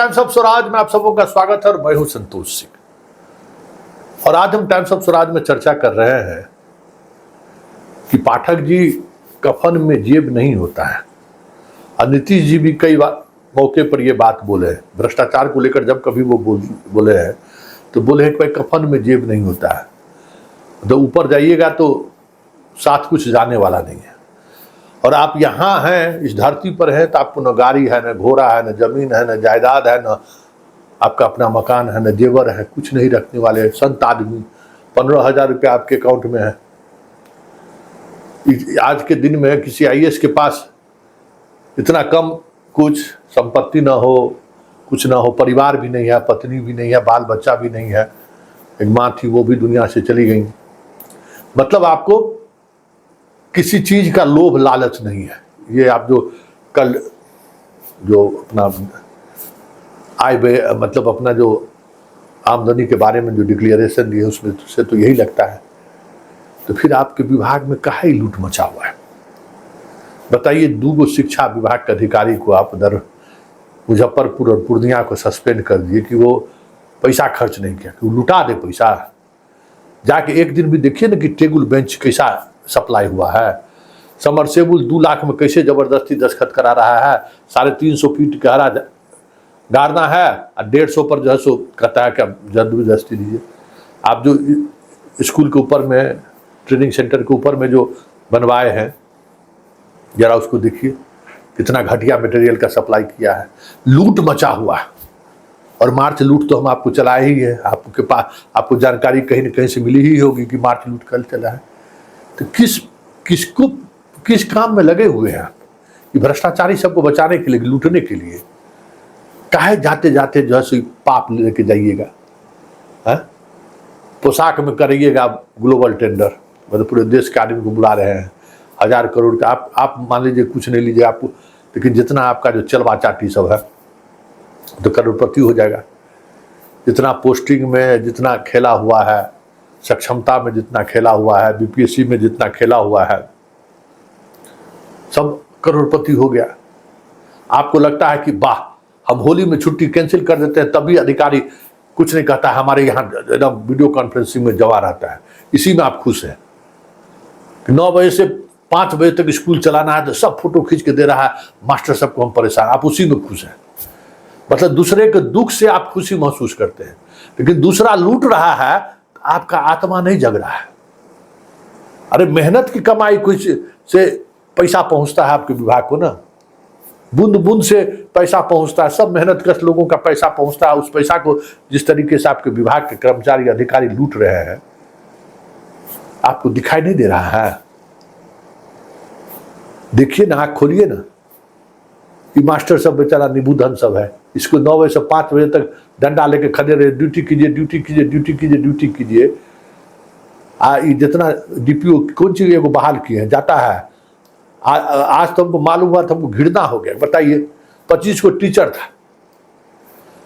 Times of Swaraj में आप सबों का स्वागत है और मैं हूं संतोष सिंह। और आज हम टाइम्स ऑफ स्वराज में चर्चा कर रहे हैं कि पाठक जी कफन में जेब नहीं होता है। और नीतीश जी भी कई मौके पर ये बात बोले हैं, भ्रष्टाचार को लेकर जब कभी वो बोले हैं तो बोले हैं कि भाई कफन में जेब नहीं होता है, तो ऊपर जाइएगा तो साथ कुछ जाने वाला नहीं है। और आप यहाँ हैं, इस धरती पर हैं, तो आपको न गाड़ी है, न घोड़ा है, न जमीन है, न जायदाद है, न आपका अपना मकान है, न जेवर है, कुछ नहीं रखने वाले संत आदमी। 15,000 रुपया आपके अकाउंट में है। आज के दिन में किसी IAS के पास इतना कम कुछ संपत्ति ना हो, कुछ ना हो, परिवार भी नहीं है, पत्नी भी नहीं है, बाल बच्चा भी नहीं है। एक माँ थी, वो भी दुनिया से चली गई। मतलब आपको किसी चीज का लोभ लालच नहीं है। ये आप जो कल जो अपना आय मतलब अपना जो आमदनी के बारे में जो डिक्लेरेशन दिए उसमें से तो यही लगता है। तो फिर आपके विभाग में काहे लूट मचा हुआ है? बताइए, 2 शिक्षा विभाग के अधिकारी को आप उधर मुजफ्फरपुर और पूर्णिया को सस्पेंड कर दिए कि वो पैसा खर्च नहीं किया, कि वो लुटा दे पैसा। जाके एक दिन भी देखिए ना कि टेबल बेंच कैसा सप्लाई हुआ है। समरसेबुल 2 लाख में कैसे जबरदस्ती दस्तखत करा रहा है। 350 फीट गहरा गाड़ना है और 150 पर जो है सो कहता है कि जबरदस्ती दीजिए। आप जो स्कूल के ऊपर में, ट्रेनिंग सेंटर के ऊपर में जो बनवाए हैं, जरा उसको देखिए, कितना घटिया मटेरियल का सप्लाई किया है। लूट मचा हुआ है। और मार्च लूट तो हम आपको चलाए ही है। आपके पास आपको जानकारी कहीं न कहीं से मिली ही होगी कि मार्च लूट कल चला है। तो किस काम में लगे हुए हैं कि भ्रष्टाचारी सबको बचाने के लिए, लूटने के लिए? काहे जाते जाते जो है पाप लेके जाइएगा? पोशाक में करिएगा ग्लोबल टेंडर, मतलब पूरे देश के आदमी को बुला रहे हैं, 1000 करोड़ का। आप मान लीजिए कुछ नहीं लीजिए आपको, लेकिन जितना आपका जो चलवा चाटी सब है तो करोड़पति हो जाएगा। जितना पोस्टिंग में जितना खेला हुआ है, सक्षमता में जितना खेला हुआ है, BPSC में जितना खेला हुआ है, सब करोड़पति हो गया। आपको लगता है कि वाह, हम होली में छुट्टी कैंसिल कर देते हैं तभी अधिकारी कुछ नहीं कहता है। हमारे यहाँ एकदम वीडियो कॉन्फ्रेंसिंग में जवा रहता है, इसी में आप खुश हैं। 9 बजे से 5 बजे तक स्कूल चलाना है तो सब फोटो खींच के दे रहा है, मास्टर सबको हम परेशान, आप उसी में खुश हैं। मतलब दूसरे के दुख से आप खुशी महसूस करते हैं, लेकिन दूसरा लूट रहा है, आपका आत्मा नहीं जग रहा है। अरे मेहनत की कमाई कुछ से पैसा पहुंचता है आपके विभाग को ना, बूंद बूंद से पैसा पहुंचता है, सब मेहनत कश लोगों का पैसा पहुंचता है। उस पैसा को जिस तरीके से आपके विभाग के कर्मचारी अधिकारी लूट रहे हैं, आपको दिखाई नहीं दे रहा है? देखिए ना, आँख खोलिए ना। ये मास्टर सब बेचारा निबुधन सब है, इसको 9 बजे से 5 बजे तक डंडा लेके खड़े रहे, ड्यूटी कीजिए, ड्यूटी कीजिए, ड्यूटी कीजिए, ड्यूटी कीजिए। ये जितना DPO कौन चीज को बहाल किए हैं जाता है। आज तो हमको मालूम हुआ था, हमको घृणा हो गया। बताइए, 25 को टीचर था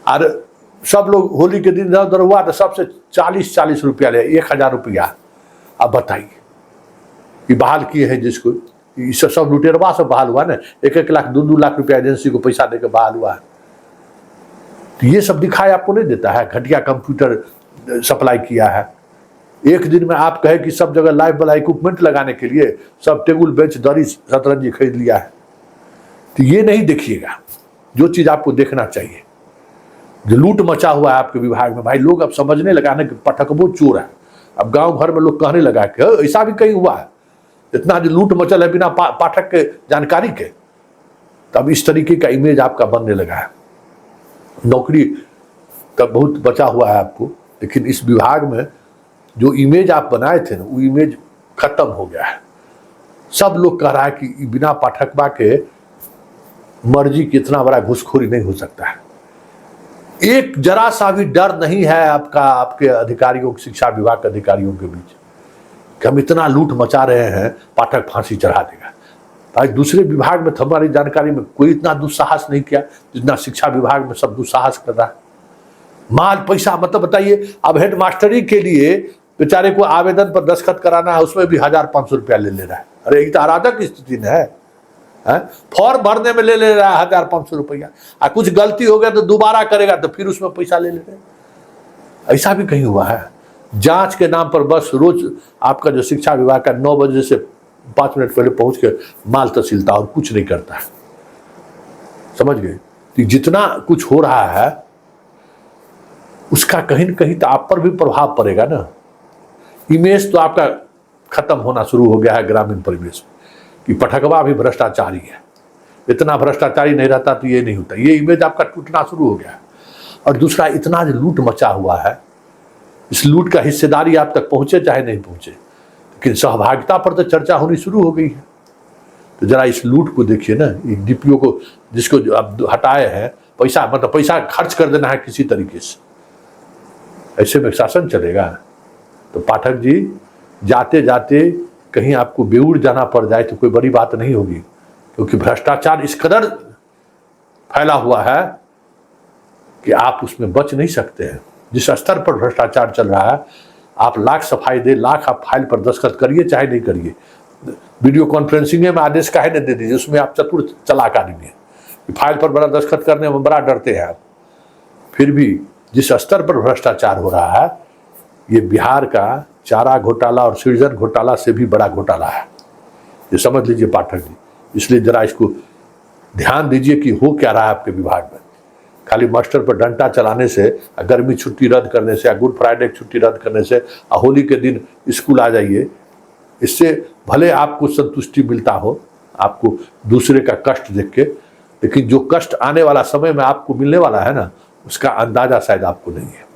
और सब लोग होली के दिन इधर हुआ तो सबसे 40 रुपया ले, 1000 रुपया। अब बताइए, ये बहाल किए हैं जिसको, सब लुटेरवा सब बहाल हुआ ना। 1-1 लाख 2-2 लाख रुपया एजेंसी को पैसा देकर बहाल हुआ है। तो ये सब दिखाई आपको नहीं देता है? घटिया कंप्यूटर सप्लाई किया है। एक दिन में आप कहे कि सब जगह लाइव वाला इक्विपमेंट लगाने के लिए सब टेबल बेंच दरी शतरंजी खरीद लिया है। तो ये नहीं देखिएगा जो चीज आपको देखना चाहिए। जो लूट मचा हुआ है आपके विभाग में, भाई लोग अब समझने लगा ना कि पटकबो चोर है। अब गांव भर में लोग कहने लगा कि ऐसा भी कहीं हुआ है, इतना जो लूट मचल है बिना पाठक के जानकारी के। तब इस तरीके का इमेज आपका बनने लगा है। नौकरी का बहुत बचा हुआ है आपको, लेकिन इस विभाग में जो इमेज आप बनाए थे ना, वो इमेज खत्म हो गया है। सब लोग कह रहा है कि बिना पाठकबा के मर्जी की इतना बड़ा घुसखोरी नहीं हो सकता है। एक जरा सा भी डर नहीं है आपके अधिकारियों, शिक्षा विभाग के अधिकारियों के बीच कि हम इतना लूट मचा रहे हैं, पाठक फांसी चढ़ा देगा। भाई दूसरे विभाग में हमारी जानकारी में कोई इतना दुस्साहस नहीं किया जितना शिक्षा विभाग में सब दुस्साहस कर रहा है। माल पैसा, मतलब बताइए, अब हेड मास्टरी के लिए बेचारे को आवेदन पर दस्तखत कराना है, उसमें भी 1500 रुपया ले रहा है। अरे एक तो अराजक स्थिति है। है? फॉर्म भरने में ले रहा है 1500 रुपया, और कुछ गलती हो गया तो दोबारा करेगा तो फिर उसमें पैसा ले रहे हैं। ऐसा भी कहीं हुआ है? जांच के नाम पर बस रोज आपका जो शिक्षा विभाग का 9 बजे से 5 मिनट पहले पहुंच के माल तहसीलता और कुछ नहीं करता है। समझ गए? तो जितना कुछ हो रहा है उसका कहीं न कहीं तो आप पर भी प्रभाव पड़ेगा ना। इमेज तो आपका खत्म होना शुरू हो गया है ग्रामीण परिवेश में कि पटकवा भी भ्रष्टाचारी है। इतना भ्रष्टाचारी नहीं रहता तो ये नहीं होता। ये इमेज आपका टूटना शुरू हो गया है। और दूसरा, इतना जो लूट मचा हुआ है, इस लूट का हिस्सेदारी आप तक पहुंचे चाहे नहीं पहुंचे, लेकिन सहभागिता पर तो चर्चा होनी शुरू हो गई है। तो जरा इस लूट को देखिए ना, एक डीपीओ को जिसको अब हटाए हैं, पैसा मतलब पैसा खर्च कर देना है किसी तरीके से, ऐसे में शासन चलेगा? तो पाठक जी, जाते जाते कहीं आपको बेऊर जाना पड़ जाए तो कोई बड़ी बात नहीं होगी, क्योंकि भ्रष्टाचार इस कदर फैला हुआ है कि आप उसमें बच नहीं सकते हैं। जिस स्तर पर भ्रष्टाचार चल रहा है, आप लाख सफाई दे, लाख आप फाइल पर दस्तखत करिए चाहे नहीं करिए, वीडियो कॉन्फ्रेंसिंग में आदेश काहे न दे दीजिए, उसमें आप चतुर चालाक आदमी है। फाइल पर बड़ा दस्तखत करने में बड़ा डरते हैं आप। फिर भी जिस स्तर पर भ्रष्टाचार हो रहा है, ये बिहार का चारा घोटाला और सृजन घोटाला से भी बड़ा घोटाला है, ये समझ लीजिए पाठक जी। इसलिए जरा इसको ध्यान दीजिए कि हो क्या रहा है आपके विभाग में। खाली मास्टर पर डंडा चलाने से, गर्मी छुट्टी रद्द करने से, गुड फ्राइडे की छुट्टी रद्द करने से, होली के दिन स्कूल आ जाइए, इससे भले आपको संतुष्टि मिलता हो, आपको दूसरे का कष्ट देख के, लेकिन जो कष्ट आने वाला समय में आपको मिलने वाला है ना, उसका अंदाजा शायद आपको नहीं है।